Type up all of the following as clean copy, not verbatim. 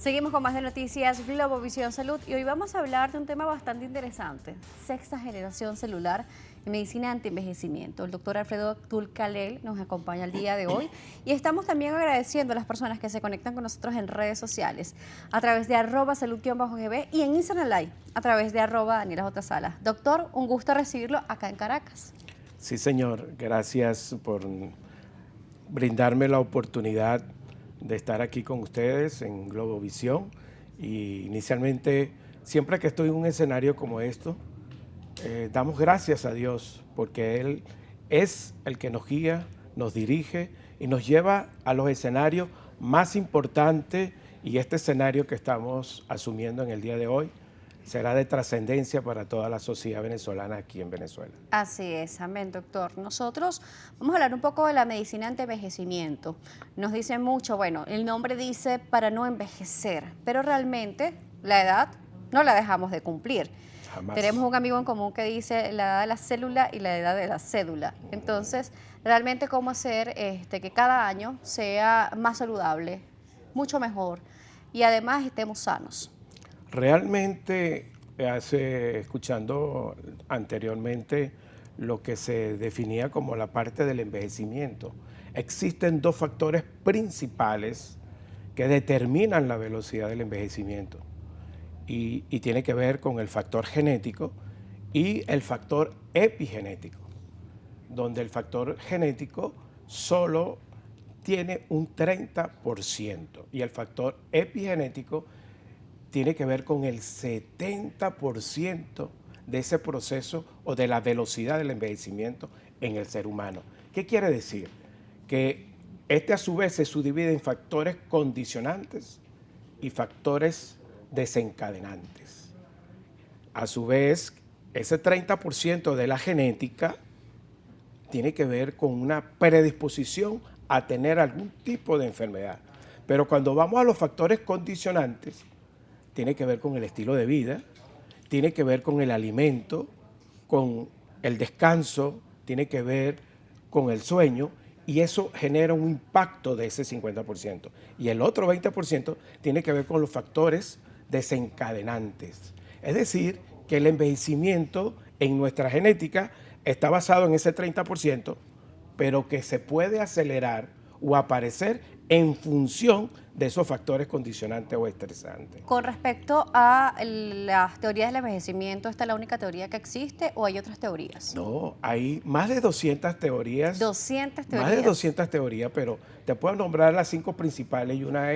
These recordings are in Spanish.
Seguimos con más de noticias Globovisión Salud y hoy vamos a hablar de un tema bastante interesante, sexta generación celular y medicina anti-envejecimiento. El doctor Alfredo Tulcalel nos acompaña el día de hoy y estamos también agradeciendo a las personas que se conectan con nosotros en redes sociales a través de @salud_gb y en Instagram Live a través de @Daniela J. Salas. Doctor, un gusto recibirlo acá en Caracas. Sí, señor. Gracias por brindarme la oportunidad de estar aquí con ustedes en Globovisión. Y inicialmente, siempre que estoy en un escenario como esto, damos gracias a Dios porque Él es el que nos guía, nos dirige y nos lleva a los escenarios más importantes, y este escenario que estamos asumiendo en el día de hoy será de trascendencia para toda la sociedad venezolana aquí en Venezuela. Así es, amén, doctor. Nosotros vamos a hablar un poco de la medicina anti-envejecimiento. Nos dicen mucho, bueno, el nombre dice para no envejecer, pero realmente la edad no la dejamos de cumplir. Jamás. Tenemos un amigo en común que dice la edad de la célula y la edad de la cédula. Entonces, realmente cómo hacer que cada año sea más saludable, mucho mejor y además estemos sanos. Realmente, escuchando anteriormente lo que se definía como la parte del envejecimiento, existen dos factores principales que determinan la velocidad del envejecimiento y tiene que ver con el factor genético y el factor epigenético, donde el factor genético solo tiene un 30% y el factor epigenético tiene que ver con el 70% de ese proceso o de la velocidad del envejecimiento en el ser humano. ¿Qué quiere decir? Que a su vez se subdivide en factores condicionantes y factores desencadenantes. A su vez, ese 30% de la genética tiene que ver con una predisposición a tener algún tipo de enfermedad. Pero cuando vamos a los factores condicionantes, tiene que ver con el estilo de vida, tiene que ver con el alimento, con el descanso, tiene que ver con el sueño, y eso genera un impacto de ese 50%. Y el otro 20% tiene que ver con los factores desencadenantes. Es decir, que el envejecimiento en nuestra genética está basado en ese 30%, pero que se puede acelerar o aparecer en función de esos factores condicionantes o estresantes. Con respecto a las teorías del envejecimiento, ¿esta es la única teoría que existe o hay otras teorías? No, hay más de 200 teorías. 200 teorías. Más de 200 teorías, pero te puedo nombrar las 5 principales, y una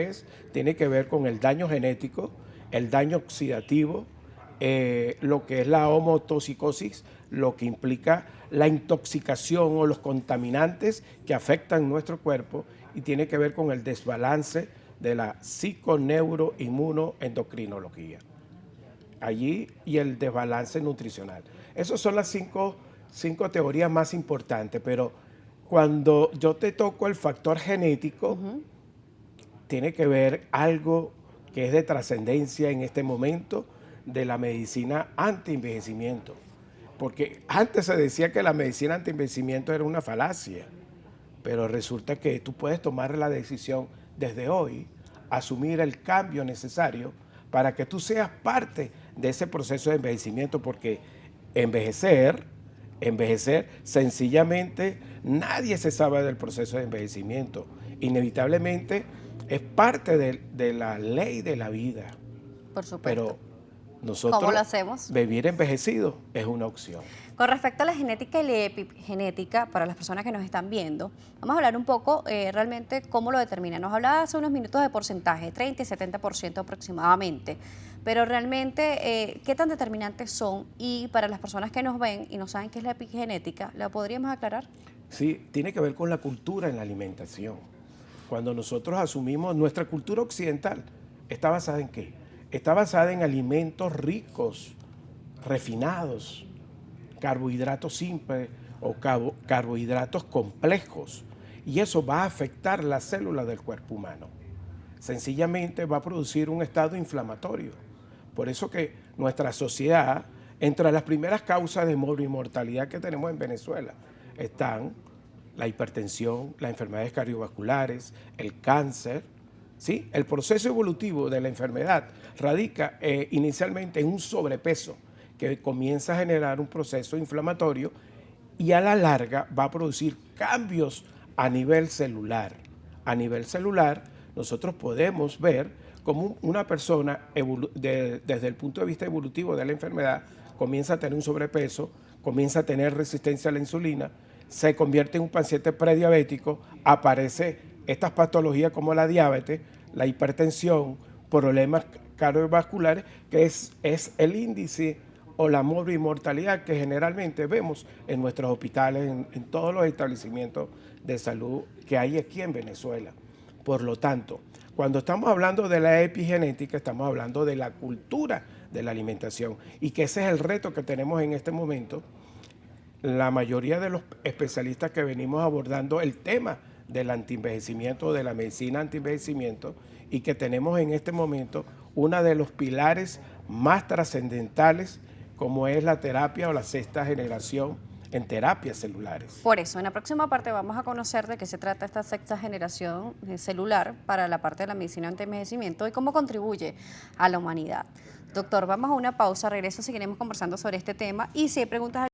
tiene que ver con el daño genético, el daño oxidativo, lo que es la homotoxicosis, lo que implica la intoxicación o los contaminantes que afectan nuestro cuerpo, y tiene que ver con el desbalance de la psiconeuroinmunoendocrinología. Allí, y el desbalance nutricional. Esas son las cinco teorías más importantes, pero cuando yo te toco el factor genético, tiene que ver algo que es de trascendencia en este momento de la medicina anti-envejecimiento. Porque antes se decía que la medicina anti-envejecimiento era una falacia, pero resulta que tú puedes tomar la decisión desde hoy, asumir el cambio necesario para que tú seas parte de ese proceso de envejecimiento, porque envejecer, sencillamente nadie se sabe del proceso de envejecimiento. Inevitablemente es parte de la ley de la vida. Por supuesto. Pero nosotros, ¿cómo lo hacemos? Vivir envejecido es una opción. Con respecto a la genética y la epigenética, para las personas que nos están viendo, vamos a hablar un poco realmente cómo lo determina. Nos hablaba hace unos minutos de porcentaje, 30 y 70% aproximadamente, pero realmente, ¿qué tan determinantes son? Y para las personas que nos ven y no saben qué es la epigenética, ¿la podríamos aclarar? Sí, tiene que ver con la cultura en la alimentación. Cuando nosotros asumimos nuestra cultura occidental, ¿está basada en qué? Está basada en alimentos ricos, refinados, carbohidratos simples o carbohidratos complejos, y eso va a afectar las células del cuerpo humano. Sencillamente va a producir un estado inflamatorio. Por eso que nuestra sociedad, entre las primeras causas de morbimortalidad que tenemos en Venezuela, están la hipertensión, las enfermedades cardiovasculares, el cáncer, ¿sí? El proceso evolutivo de la enfermedad radica inicialmente en un sobrepeso que comienza a generar un proceso inflamatorio y a la larga va a producir cambios a nivel celular. A nivel celular, nosotros podemos ver cómo una persona, desde el punto de vista evolutivo de la enfermedad, comienza a tener un sobrepeso, comienza a tener resistencia a la insulina, se convierte en un paciente prediabético, aparece estas patologías como la diabetes, la hipertensión, problemas cardiovasculares, que es el índice o la morbimortalidad que generalmente vemos en nuestros hospitales, en todos los establecimientos de salud que hay aquí en Venezuela. Por lo tanto, cuando estamos hablando de la epigenética, estamos hablando de la cultura de la alimentación y que ese es el reto que tenemos en este momento. La mayoría de los especialistas que venimos abordando el tema del antienvejecimiento, de la medicina antienvejecimiento, y que tenemos en este momento uno de los pilares más trascendentales, como es la terapia o la sexta generación en terapias celulares. Por eso, en la próxima parte vamos a conocer de qué se trata esta sexta generación celular para la parte de la medicina anti-envejecimiento y cómo contribuye a la humanidad. Doctor, vamos a una pausa, regreso, seguiremos conversando sobre este tema y si hay preguntas